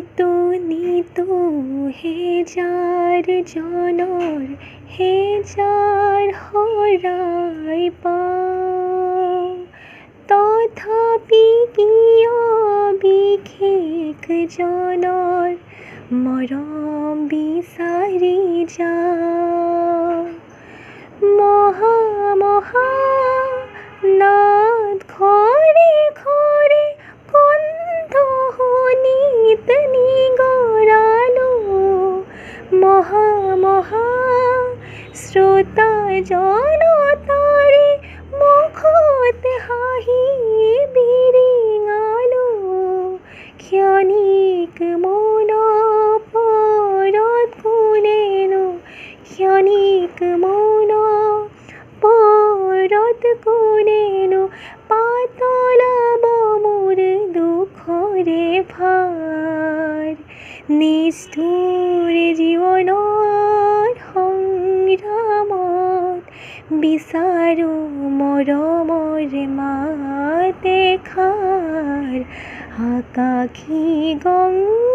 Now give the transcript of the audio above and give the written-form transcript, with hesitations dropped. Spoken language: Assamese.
নিতু নিতু হে যাৰ জনৰ হে যাৰ হৰাই পাও তথাপি কিয় বিশেষ জনৰ মৰম বিচাৰি যাওঁ মহা মহা নাদ ঘৰে ঘৰে কণ্ঠ শুনিত নিগৰালো মহা মহা শ্ৰোতা জনতাৰে মুখত হাঁহি বিৰিঙালো ক্ষণিক মৌন পৰত কোনেনো ক্ষণিক মৌন পৰত কোনেনো পাতলাব মোৰ দুখৰে ভাৰ নিষ্ঠুৰ জীৱনৰ সংগ্ৰামত বিচাৰো মৰমৰ মাত এষাৰ আকাশী গংগা